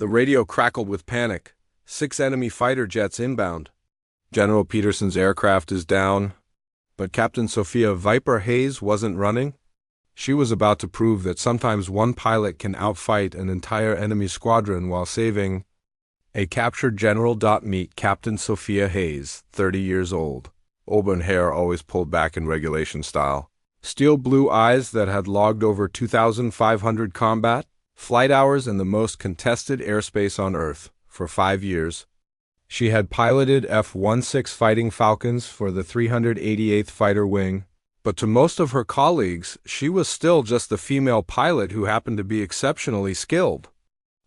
The radio crackled with panic. 6 enemy fighter jets inbound. General Peterson's aircraft is down. But Captain Sophia "Viper" Hayes wasn't running. She was about to prove that sometimes one pilot can outfight an entire enemy squadron while saving a captured general. Meet Captain Sophia Hayes, 30 years old. Auburn hair always pulled back in regulation style. Steel blue eyes that had logged over 2,500 combat flight hours in the most contested airspace on Earth for 5 years. She had piloted F-16 Fighting Falcons for the 388th Fighter Wing, but to most of her colleagues, she was still just a female pilot who happened to be exceptionally skilled.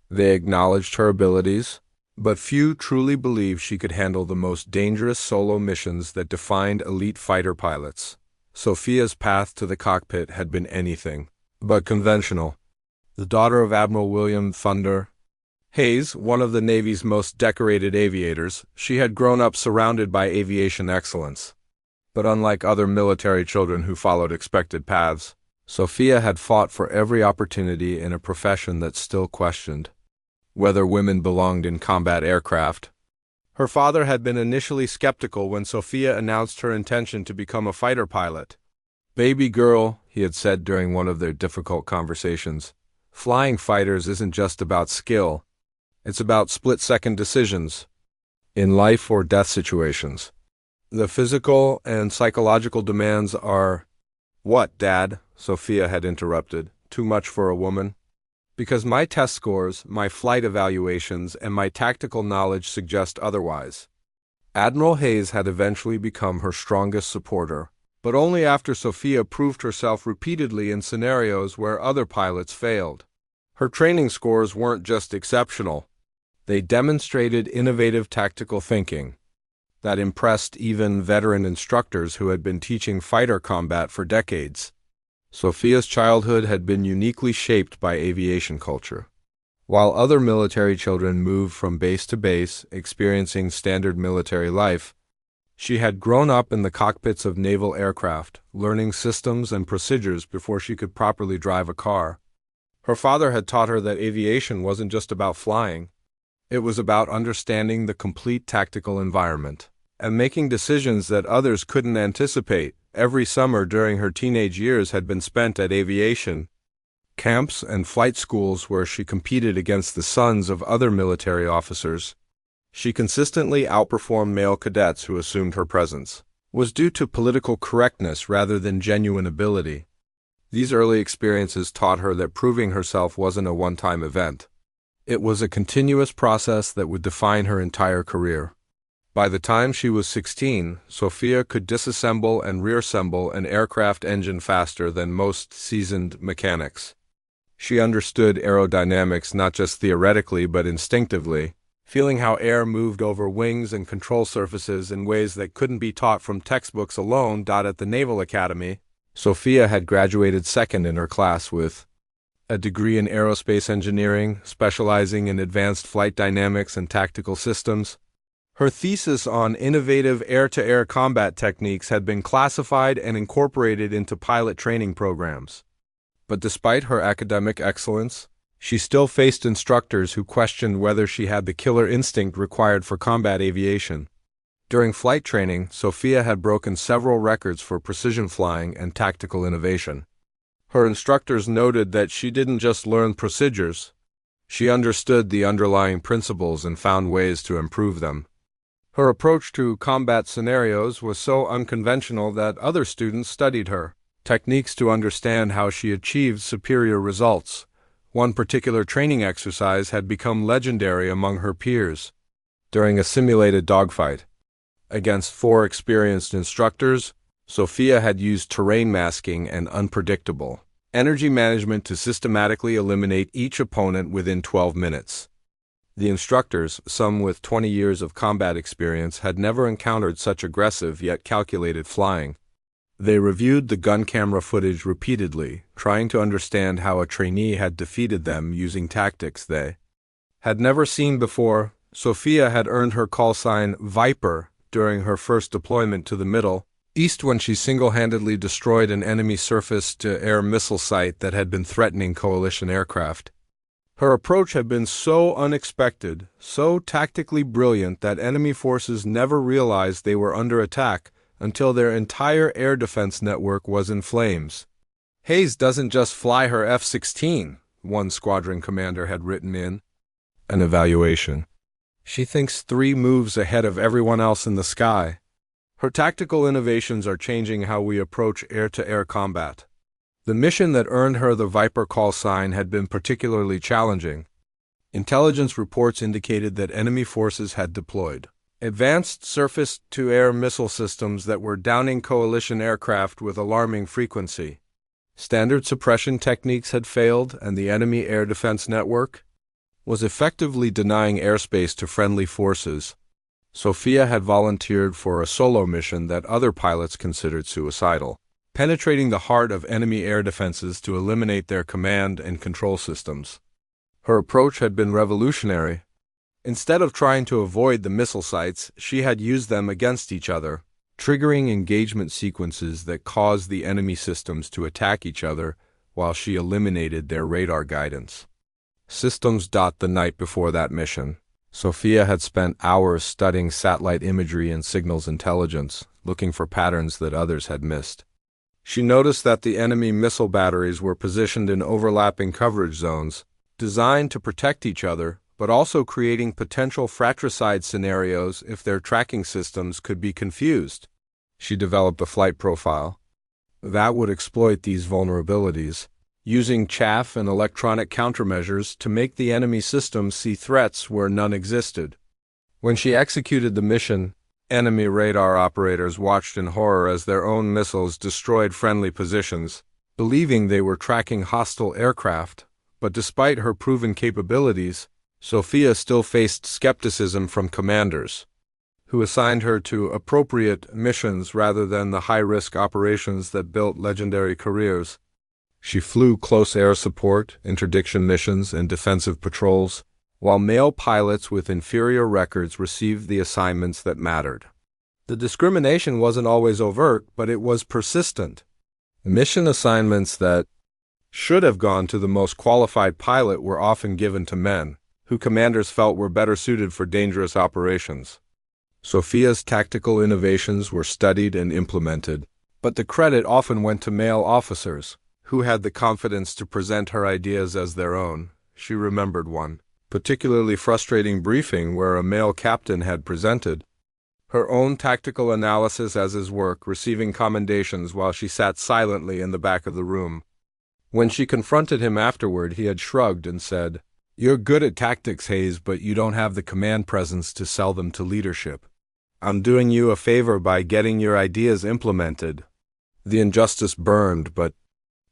They acknowledged her abilities, but few truly believed she could handle the most dangerous solo missions that defined elite fighter pilots. Sophia's path to the cockpit had been anything but conventional. The daughter of Admiral William Thunder Hayes, one of the Navy's most decorated aviators, she had grown up surrounded by aviation excellence. But unlike other military children who followed expected paths, Sophia had fought for every opportunity in a profession that still questioned whether women belonged in combat aircraft. Her father had been initially skeptical when Sophia announced her intention to become a fighter pilot. "Baby girl," he had said during one of their difficult conversations, "flying fighters isn't just about skill. It's about split-second decisions in life or death situations. The physical and psychological demands are—" "What, Dad?" Sophia had interrupted. "Too much for a woman?" "Because my test scores, my flight evaluations, and my tactical knowledge suggest otherwise." Admiral Hayes had eventually become her strongest supporter, but only after Sophia proved herself repeatedly in scenarios where other pilots failed. Her training scores weren't just exceptional. They demonstrated innovative tactical thinking that impressed even veteran instructors who had been teaching fighter combat for decades. Sophia's childhood had been uniquely shaped by aviation culture. While other military children moved from base to base, experiencing standard military life, she had grown up in the cockpits of naval aircraft, learning systems and procedures before she could properly drive a car. Her father had taught her that aviation wasn't just about flying. It was about understanding the complete tactical environment and making decisions that others couldn't anticipate. Every summer during her teenage years had been spent at aviation camps and flight schools where she competed against the sons of other military officers. She consistently outperformed male cadets who assumed her presence was due to political correctness rather than genuine ability. These early experiences taught her that proving herself wasn't a one-time event. It was a continuous process that would define her entire career. By the time she was 16, Sophia could disassemble and reassemble an aircraft engine faster than most seasoned mechanics. She understood aerodynamics not just theoretically but instinctively, feeling how air moved over wings and control surfaces in ways that couldn't be taught from textbooks alone. At the Naval Academy, Sophia had graduated second in her class with a degree in aerospace engineering, specializing in advanced flight dynamics and tactical systems. Her thesis on innovative air-to-air combat techniques had been classified and incorporated into pilot training programs. But despite her academic excellence, she still faced instructors who questioned whether she had the killer instinct required for combat aviation. During flight training, Sophia had broken several records for precision flying and tactical innovation. Her instructors noted that she didn't just learn procedures. She understood the underlying principles and found ways to improve them. Her approach to combat scenarios was so unconventional that other students studied her techniques to understand how she achieved superior results. One particular training exercise had become legendary among her peers. During a simulated dogfight against 4 experienced instructors, Sophia had used terrain masking and unpredictable energy management to systematically eliminate each opponent within 12 minutes. The instructors, some with 20 years of combat experience, had never encountered such aggressive yet calculated flying. They reviewed the gun camera footage repeatedly, trying to understand how a trainee had defeated them using tactics they had never seen before. Sophia had earned her call sign Viper during her first deployment to the Middle East when she single-handedly destroyed an enemy surface-to-air missile site that had been threatening coalition aircraft. Her approach had been so unexpected, so tactically brilliant that enemy forces never realized they were under attack until their entire air defense network was in flames. "Hayes doesn't just fly her F-16, one squadron commander had written in an evaluation. She thinks 3 moves ahead of everyone else in the sky. Her tactical innovations are changing how we approach air-to-air combat." The mission that earned her the Viper call sign had been particularly challenging. Intelligence reports indicated that enemy forces had deployed advanced surface-to-air missile systems that were downing coalition aircraft with alarming frequency. Standard suppression techniques had failed, and the enemy air defense network was effectively denying airspace to friendly forces. Sophia had volunteered for a solo mission that other pilots considered suicidal, penetrating the heart of enemy air defenses to eliminate their command and control systems. Her approach had been revolutionary. Instead of trying to avoid the missile sites, she had used them against each other, triggering engagement sequences that caused the enemy systems to attack each other while she eliminated their radar guidance. Systems. The night before that mission, Sophia had spent hours studying satellite imagery and signals intelligence, looking for patterns that others had missed. She noticed that the enemy missile batteries were positioned in overlapping coverage zones, designed to protect each other, but also creating potential fratricide scenarios if their tracking systems could be confused. She developed a flight profile that would exploit these vulnerabilities, using chaff and electronic countermeasures to make the enemy systems see threats where none existed. When she executed the mission, enemy radar operators watched in horror as their own missiles destroyed friendly positions, believing they were tracking hostile aircraft. But despite her proven capabilities, Sophia still faced skepticism from commanders, who assigned her to appropriate missions rather than the high-risk operations that built legendary careers. She flew close air support, interdiction missions, and defensive patrols, while male pilots with inferior records received the assignments that mattered. The discrimination wasn't always overt, but it was persistent. Mission assignments that should have gone to the most qualified pilot were often given to men, who commanders felt were better suited for dangerous operations. Sophia's tactical innovations were studied and implemented, but the credit often went to male officers, who had the confidence to present her ideas as their own. She remembered one particularly frustrating briefing where a male captain had presented her own tactical analysis as his work, receiving commendations while she sat silently in the back of the room. When she confronted him afterward, he had shrugged and said, "You're good at tactics, Hayes, but you don't have the command presence to sell them to leadership. I'm doing you a favor by getting your ideas implemented." The injustice burned, but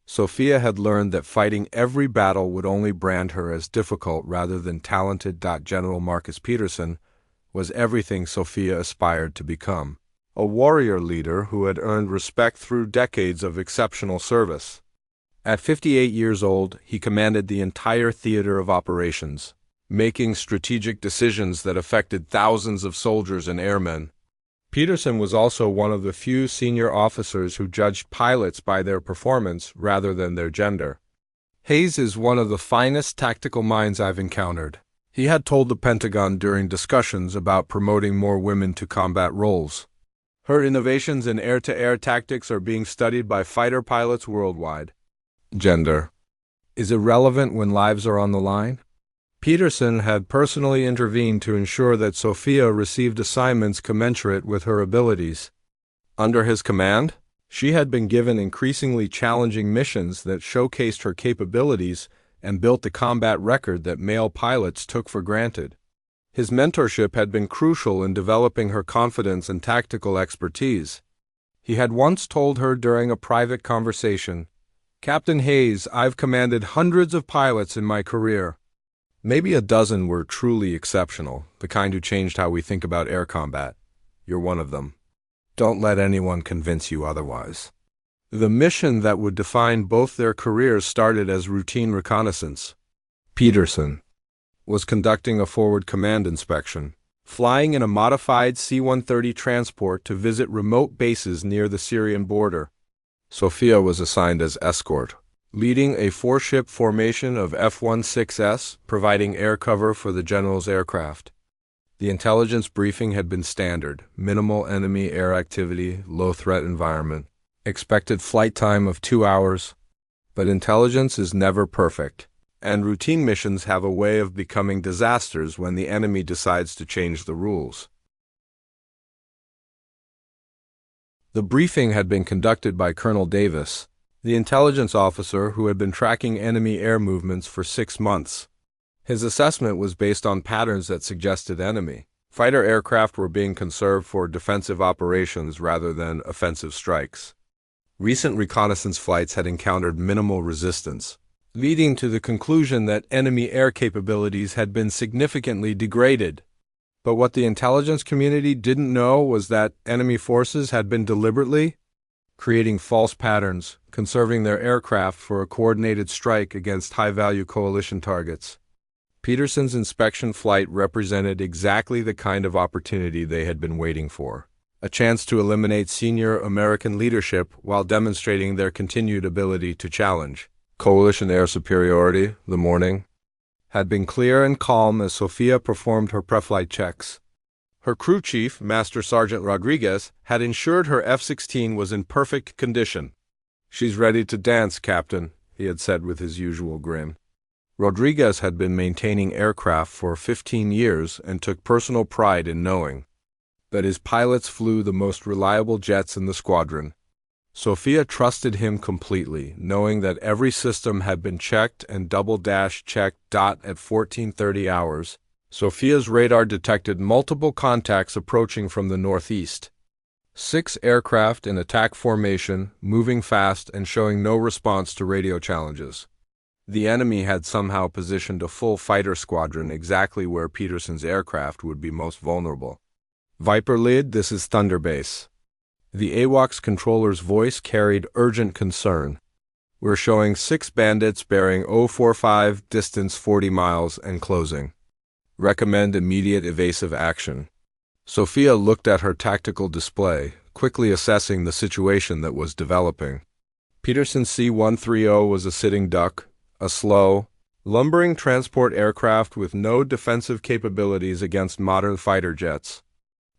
Sophia had learned that fighting every battle would only brand her as difficult rather than talented. General Marcus Peterson was everything Sophia aspired to become, a warrior leader who had earned respect through decades of exceptional service. At 58 years old, he commanded the entire theater of operations, making strategic decisions that affected thousands of soldiers and airmen. Peterson was also one of the few senior officers who judged pilots by their performance rather than their gender. "Hayes is one of the finest tactical minds I've encountered," he had told the Pentagon during discussions about promoting more women to combat roles. "Her innovations in air-to-air tactics are being studied by fighter pilots worldwide." Gender is irrelevant when lives are on the line. Peterson had personally intervened to ensure that Sophia received assignments commensurate with her abilities. Under his command, she had been given increasingly challenging missions that showcased her capabilities and built the combat record that male pilots took for granted. His mentorship had been crucial in developing her confidence and tactical expertise. He had once told her during a private conversation, "Captain Hayes, I've commanded hundreds of pilots in my career. Maybe a dozen were truly exceptional, the kind who changed how we think about air combat. You're one of them. Don't let anyone convince you otherwise." The mission that would define both their careers started as routine reconnaissance. Peterson was conducting a forward command inspection, flying in a modified C-130 transport to visit remote bases near the Syrian border. Sophia was assigned as escort, leading a four-ship formation of F-16s, providing air cover for the general's aircraft. The intelligence briefing had been standard: minimal enemy air activity, low-threat environment, expected flight time of 2 hours. But intelligence is never perfect, and routine missions have a way of becoming disasters when the enemy decides to change the rules. The briefing had been conducted by Colonel Davis, the intelligence officer who had been tracking enemy air movements for 6 months. His assessment was based on patterns that suggested enemy fighter aircraft were being conserved for defensive operations rather than offensive strikes. Recent reconnaissance flights had encountered minimal resistance, leading to the conclusion that enemy air capabilities had been significantly degraded. But what the intelligence community didn't know was that enemy forces had been deliberately creating false patterns, conserving their aircraft for a coordinated strike against high-value coalition targets. Peterson's inspection flight represented exactly the kind of opportunity they had been waiting for: a chance to eliminate senior American leadership while demonstrating their continued ability to challenge coalition air superiority. The morning had been clear and calm as Sophia performed her pre-flight checks. Her crew chief, Master Sergeant Rodriguez, had ensured her F-16 was in perfect condition. "She's ready to dance, Captain," he had said with his usual grin. Rodriguez had been maintaining aircraft for 15 years and took personal pride in knowing that his pilots flew the most reliable jets in the squadron. Sophia trusted him completely, knowing that every system had been checked and double-checked. At 14:30 hours, Sophia's radar detected multiple contacts approaching from the northeast. 6 aircraft in attack formation, moving fast and showing no response to radio challenges. The enemy had somehow positioned a full fighter squadron exactly where Peterson's aircraft would be most vulnerable. "Viper Lead, this is Thunder Base." The AWACS controller's voice carried urgent concern. "We're showing 6 bandits bearing 045, distance 40 miles, and closing. Recommend immediate evasive action." Sophia looked at her tactical display, quickly assessing the situation that was developing. Peterson C-130 was a sitting duck, a slow, lumbering transport aircraft with no defensive capabilities against modern fighter jets.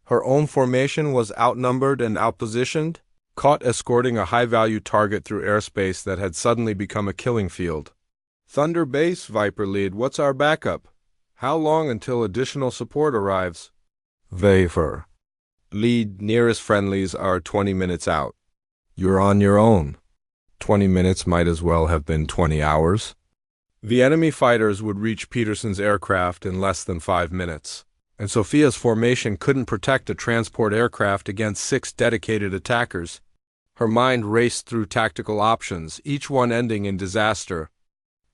Her own formation was outnumbered and outpositioned, caught escorting a high-value target through airspace that had suddenly become a killing field. "Thunder Base, Viper Lead, what's our backup? How long until additional support arrives?" "Viper Lead, nearest friendlies are 20 minutes out." "You're on your own." 20 minutes might as well have been 20 hours. The enemy fighters would reach Peterson's aircraft in less than 5 minutes, and Sophia's formation couldn't protect a transport aircraft against 6 dedicated attackers. Her mind raced through tactical options, each one ending in disaster.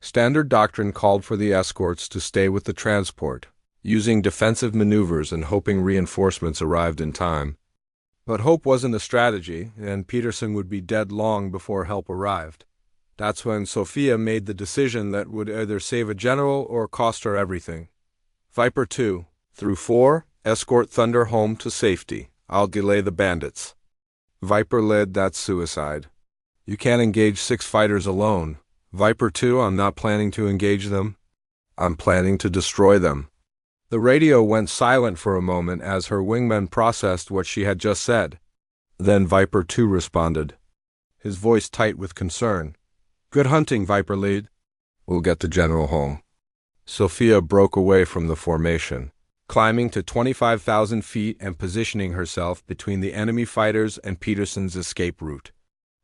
Standard doctrine called for the escorts to stay with the transport, using defensive maneuvers and hoping reinforcements arrived in time. But hope wasn't a strategy, and Peterson would be dead long before help arrived. That's when Sophia made the decision that would either save a general or cost her everything. "Viper 2, through 4, escort Thunder home to safety. I'll delay the bandits." "Viper Lead, that's suicide. You can't engage 6 fighters alone." "Viper 2, I'm not planning to engage them. I'm planning to destroy them." The radio went silent for a moment as her wingman processed what she had just said. Then Viper 2 responded, his voice tight with concern. "Good hunting, Viper Lead. We'll get the general home." Sophia broke away from the formation, climbing to 25,000 feet and positioning herself between the enemy fighters and Peterson's escape route.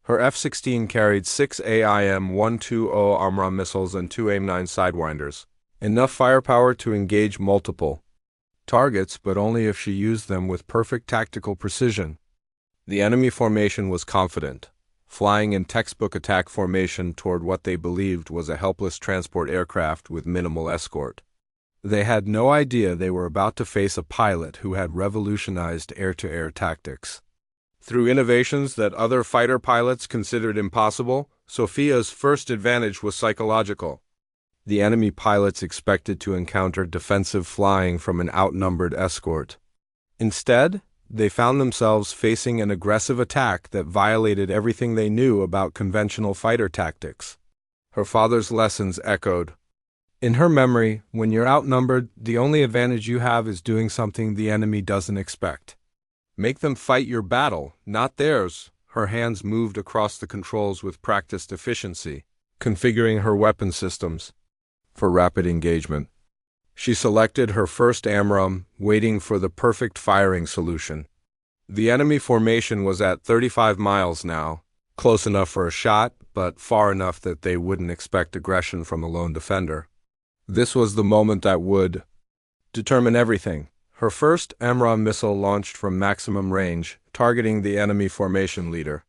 Her F-16 carried 6 AIM-120 Armra missiles and 2 AIM-9 Sidewinders. Enough firepower to engage multiple targets, but only if she used them with perfect tactical precision. The enemy formation was confident, flying in textbook attack formation toward what they believed was a helpless transport aircraft with minimal escort. They had no idea they were about to face a pilot who had revolutionized air-to-air tactics. Through innovations that other fighter pilots considered impossible, Sophia's first advantage was psychological. The enemy pilots expected to encounter defensive flying from an outnumbered escort. Instead, they found themselves facing an aggressive attack that violated everything they knew about conventional fighter tactics. Her father's lessons echoed. In her memory, when you're outnumbered, the only advantage you have is doing something the enemy doesn't expect. Make them fight your battle, not theirs. Her hands moved across the controls with practiced efficiency, configuring her weapon systems for rapid engagement. She selected her first AMRAAM, waiting for the perfect firing solution. The enemy formation was at 35 miles now, close enough for a shot, but far enough that they wouldn't expect aggression from a lone defender. This was the moment that would determine everything. Her first AMRAAM missile launched from maximum range, targeting the enemy formation leader.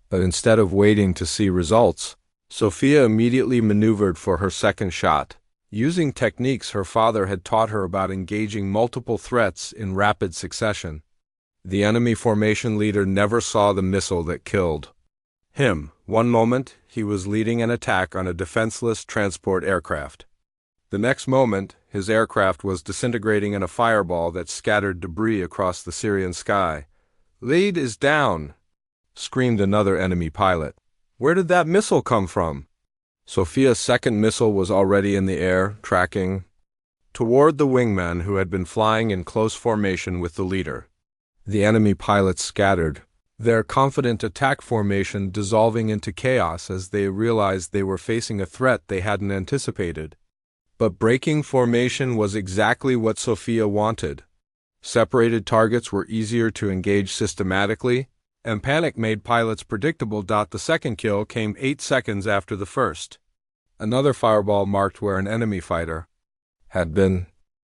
But instead of waiting to see results, Sophia immediately maneuvered for her second shot, using techniques her father had taught her about engaging multiple threats in rapid succession. The enemy formation leader never saw the missile that killed him. One moment, he was leading an attack on a defenseless transport aircraft. The next moment, his aircraft was disintegrating in a fireball that scattered debris across the Syrian sky. "Lead is down!" screamed another enemy pilot. "Where did that missile come from?" Sophia's second missile was already in the air, tracking toward the wingman who had been flying in close formation with the leader. The enemy pilots scattered, their confident attack formation dissolving into chaos as they realized they were facing a threat they hadn't anticipated. But breaking formation was exactly what Sophia wanted. Separated targets were easier to engage systematically, and panic made pilots predictable. The second kill came 8 seconds after the first. Another fireball marked where an enemy fighter had been.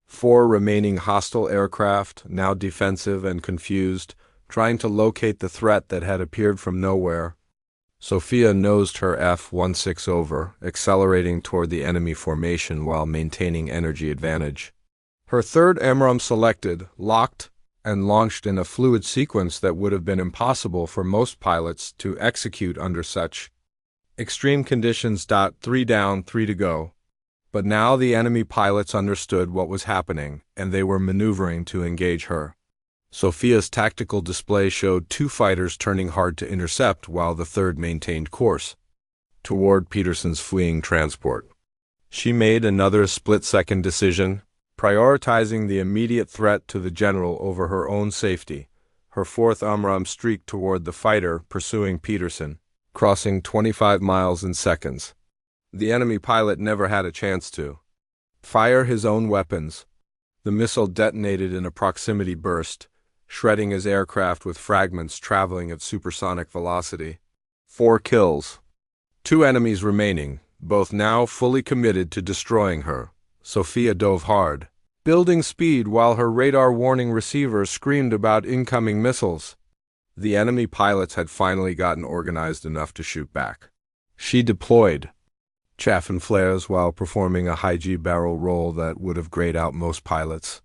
4 remaining hostile aircraft, now defensive and confused, trying to locate the threat that had appeared from nowhere. Sophia nosed her F-16 over, accelerating toward the enemy formation while maintaining energy advantage. Her third AMRAAM selected, locked, and launched in a fluid sequence that would have been impossible for most pilots to execute under such extreme conditions. 3 down, 3 to go. But now the enemy pilots understood what was happening, and they were maneuvering to engage her. Sophia's tactical display showed 2 fighters turning hard to intercept while the third maintained course toward Peterson's fleeing transport. She made another split-second decision, prioritizing the immediate threat to the general over her own safety. Her fourth AMRAAM streaked toward the fighter pursuing Peterson, crossing 25 miles in seconds. The enemy pilot never had a chance to fire his own weapons. The missile detonated in a proximity burst, shredding his aircraft with fragments traveling at supersonic velocity. 4 kills. 2 enemies remaining, both now fully committed to destroying her. Sophia dove hard, building speed while her radar warning receiver screamed about incoming missiles. The enemy pilots had finally gotten organized enough to shoot back. She deployed chaff and flares while performing a high-G barrel roll that would have grayed out most pilots.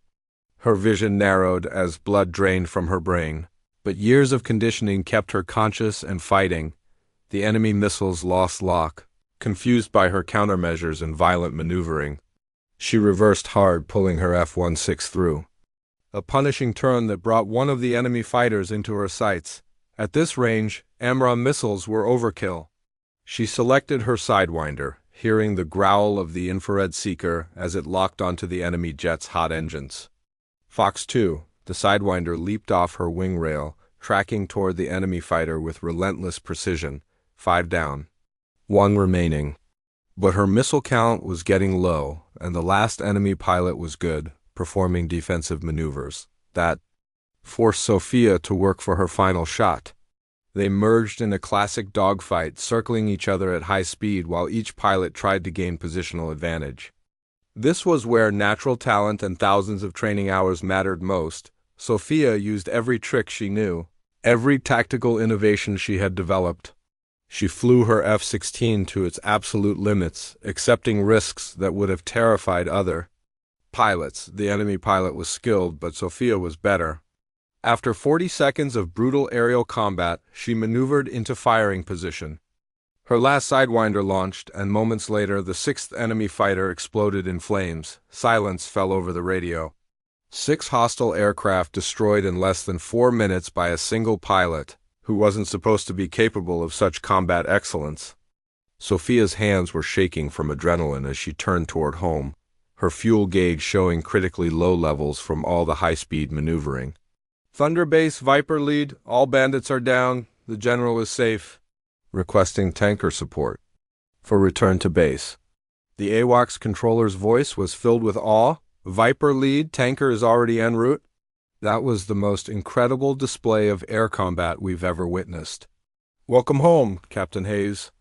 Her vision narrowed as blood drained from her brain, but years of conditioning kept her conscious and fighting. The enemy missiles lost lock, confused by her countermeasures and violent maneuvering. She reversed hard, pulling her F-16 through a punishing turn that brought one of the enemy fighters into her sights. At this range, AMRAAM missiles were overkill. She selected her Sidewinder, hearing the growl of the infrared seeker as it locked onto the enemy jet's hot engines. Fox 2, the Sidewinder leaped off her wing rail, tracking toward the enemy fighter with relentless precision. 5 down. 1 remaining. But her missile count was getting low, and the last enemy pilot was good, performing defensive maneuvers. That forced Sophia to work for her final shot. They merged in a classic dogfight, circling each other at high speed while each pilot tried to gain positional advantage. This was where natural talent and thousands of training hours mattered most. Sophia used every trick she knew, every tactical innovation she had developed. She flew her F-16 to its absolute limits, accepting risks that would have terrified other pilots. The enemy pilot was skilled, but Sophia was better. After 40 seconds of brutal aerial combat, she maneuvered into firing position. Her last Sidewinder launched, and moments later the 6th enemy fighter exploded in flames. Silence fell over the radio. 6 hostile aircraft destroyed in less than 4 minutes by a single pilot, who wasn't supposed to be capable of such combat excellence. Sophia's hands were shaking from adrenaline as she turned toward home, her fuel gauge showing critically low levels from all the high-speed maneuvering. Thunder Base, Viper lead, all bandits are down, the general is safe. Requesting tanker support. For return to base. The AWACS controller's voice was filled with awe. Viper lead, tanker is already en route. That was the most incredible display of air combat we've ever witnessed. Welcome home, Captain Hayes.